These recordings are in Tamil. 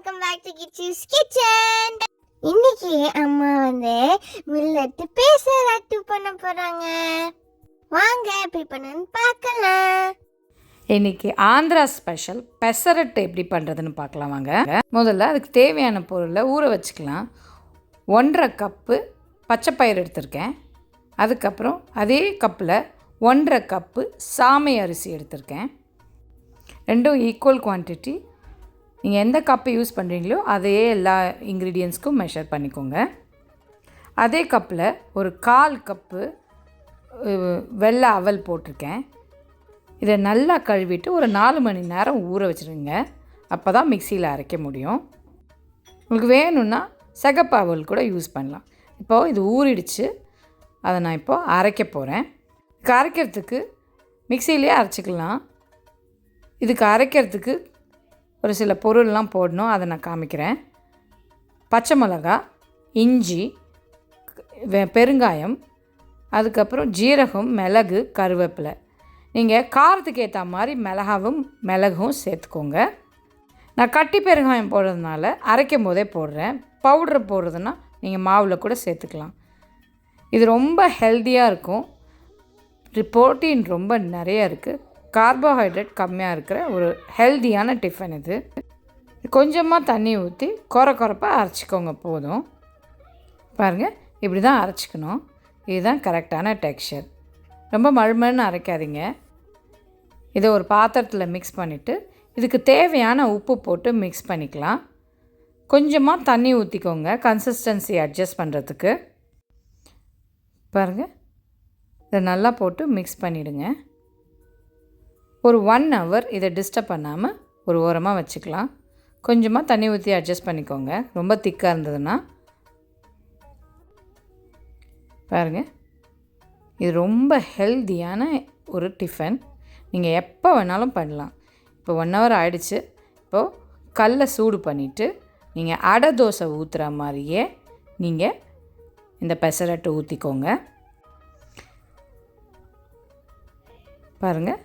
Welcome back to kids kitchen. இன்னைக்கு அம்மா மில்லட் பேச பண்ண போறாங்க. வாங்க எப்படி பண்ணனும் பார்க்கலாம். இன்னைக்கு ஆந்திரா ஸ்பெஷல் பெசரட்டு எப்படி பண்ணுறதுன்னு பார்க்கலாம் வாங்க. முதல்ல அதுக்கு தேவையான பொருளை ஊற வச்சுக்கலாம். 1.5 கப்பு பச்சைப்பயிறு எடுத்திருக்கேன். அதுக்கப்புறம் அதே கப்பில் 1.5 கப்பு சாமை அரிசி எடுத்திருக்கேன். ரெண்டும் ஈக்குவல் குவான்டிட்டி. நீங்கள் எந்த கப்பு யூஸ் பண்ணுறீங்களோ அதையே எல்லா இன்க்ரீடியன்ஸ்க்கும் மெஷர் பண்ணிக்கோங்க. அதே கப்பில் ஒரு 1/4 கப்பு வெள்ளை அவல் போட்டிருக்கேன். இதை நல்லா கழுவிட்டு ஒரு 4 மணி நேரம் ஊற வச்சுருங்க. அப்போ தான் மிக்சியில் அரைக்க முடியும். உங்களுக்கு வேணும்னா சிகப்பு அவல் கூட யூஸ் பண்ணலாம். இப்போது இது ஊறிடுச்சு. அதை நான் இப்போது அரைக்க போகிறேன். இதுக்கு அரைக்கிறதுக்கு மிக்சியிலே அரைச்சிக்கலாம். இதுக்கு அரைக்கிறதுக்கு ஒரு சில பொருள்லாம் போடணும். அதை நான் காமிக்கிறேன். பச்சை மிளகா, இஞ்சி, பெருங்காயம், அதுக்கப்புறம் ஜீரகம், மிளகு, கருவேப்பிலை. நீங்கள் காரத்துக்கு ஏற்ற மாதிரி மிளகும் சேர்த்துக்கோங்க. நான் கட்டி பெருங்காயம் போடுறதுனால அரைக்கும் போதே போடுறேன். பவுட்ரு போடுறதுன்னா நீங்கள் மாவில் கூட சேர்த்துக்கலாம். இது ரொம்ப ஹெல்த்தியாக இருக்கும். புரோட்டீன் ரொம்ப நிறைய இருக்குது. கார்போஹைட்ரேட் கம்மியாக இருக்கிற ஒரு ஹெல்த்தியான டிஃபன் இது. கொஞ்சமாக தண்ணி ஊற்றி குறைப்பாக அரைச்சிக்கோங்க போதும். பாருங்கள், இப்படி தான் அரைச்சிக்கணும். இதுதான் கரெக்டான டெக்ஸ்சர். ரொம்ப மழுமழுன்னு அரைக்காதீங்க. இதை ஒரு பாத்திரத்தில் மிக்ஸ் பண்ணிவிட்டு இதுக்கு தேவையான உப்பு போட்டு மிக்ஸ் பண்ணிக்கலாம். கொஞ்சமாக தண்ணி ஊற்றிக்கோங்க கன்சிஸ்டன்சி அட்ஜஸ்ட் பண்ணுறதுக்கு. பாருங்கள், இதை நல்லா போட்டு மிக்ஸ் பண்ணிவிடுங்க. ஒரு 1 hour இதை டிஸ்டர்ப் பண்ணாமல் ஒரு ஓரமாக வச்சுக்கலாம். கொஞ்சமாக தண்ணி ஊற்றி அட்ஜஸ்ட் பண்ணிக்கோங்க ரொம்ப திக்காக இருந்ததுன்னா. பாருங்கள், இது ரொம்ப ஹெல்த்தியான ஒரு டிஃபன். நீங்கள் எப்போ வேணாலும் பண்ணலாம். இப்போ 1 hour ஆகிடுச்சு. இப்போது கல்லை சூடு பண்ணிவிட்டு நீங்கள் அடை தோசை ஊற்றுற மாதிரியே நீங்கள் இந்த பெசரட்டை ஊற்றிக்கோங்க. பாருங்கள்,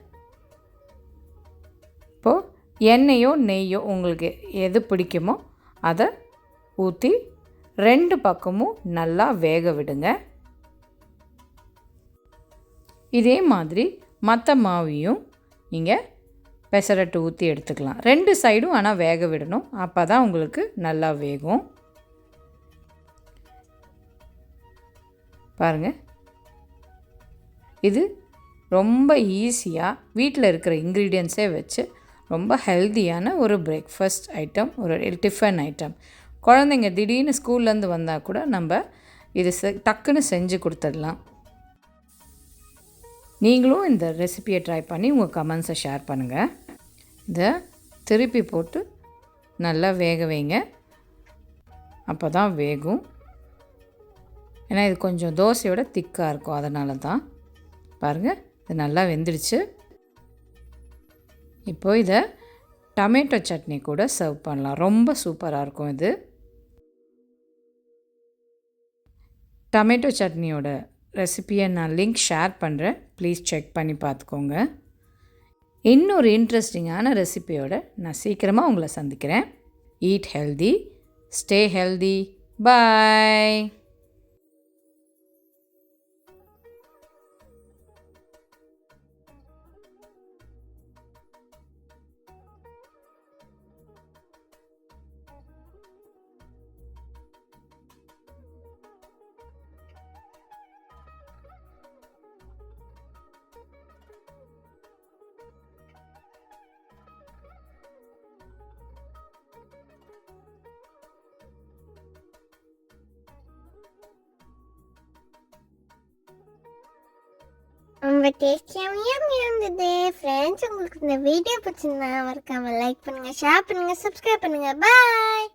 இப்போது எண்ணெயோ நெய்யோ உங்களுக்கு எது பிடிக்குமோ அதை ஊற்றி 2 பக்கமும் நல்லா வேக விடுங்க. இதே மாதிரி மற்ற மாவையும் நீங்கள் பெசரட்டு ஊற்றி எடுத்துக்கலாம். 2 சைடும் ஆனால் வேக விடணும். அப்போ தான் உங்களுக்கு நல்லா வேகும். பாருங்கள், இது ரொம்ப ஈஸியாக வீட்டில் இருக்கிற இன்க்ரீடியன்ஸே வச்சு ரொம்ப ஹெல்த்தியான ஒரு பிரேக்ஃபாஸ்ட் ஐட்டம், ஒரு டிஃபன் ஐட்டம். குழந்தைங்க திடீர்னு ஸ்கூல்லேருந்து வந்தால் கூட நம்ம இது டக்குன்னு செஞ்சு கொடுத்துடலாம். நீங்களும் இந்த ரெசிபியை ட்ரை பண்ணி உங்கள் கமெண்ட்ஸை ஷேர் பண்ணுங்கள். இதை திருப்பி போட்டு நல்லா வேக வைங்க. அப்போ தான் வேகும். ஏன்னா இது கொஞ்சம் தோசையோட திக்காக இருக்கும், அதனால தான். பாருங்கள், இது நல்லா வெந்துடுச்சு. இப்போ இதை டொமேட்டோ சட்னி கூட சர்வ் பண்ணலாம். ரொம்ப சூப்பராக இருக்கும் இது. டொமேட்டோ சட்னியோட ரெசிபியை நான் லிங்க் ஷேர் பண்ணுறேன். ப்ளீஸ் செக் பண்ணி பார்த்துக்கோங்க. இன்னொரு இன்ட்ரெஸ்டிங்கான ரெசிபியோட நான் சீக்கிரமாக உங்களை சந்திக்கிறேன். Eat healthy, stay healthy. Bye. ரொம்ப டேஸ்டியாக இருந்தது. ஃப்ரெண்ட்ஸ், உங்களுக்கு இந்த வீடியோ பிடிச்சிருந்தா மறக்காமல் லைக் பண்ணுங்கள், ஷேர் பண்ணுங்கள், சப்ஸ்கிரைப் பண்ணுங்கள். பாய்.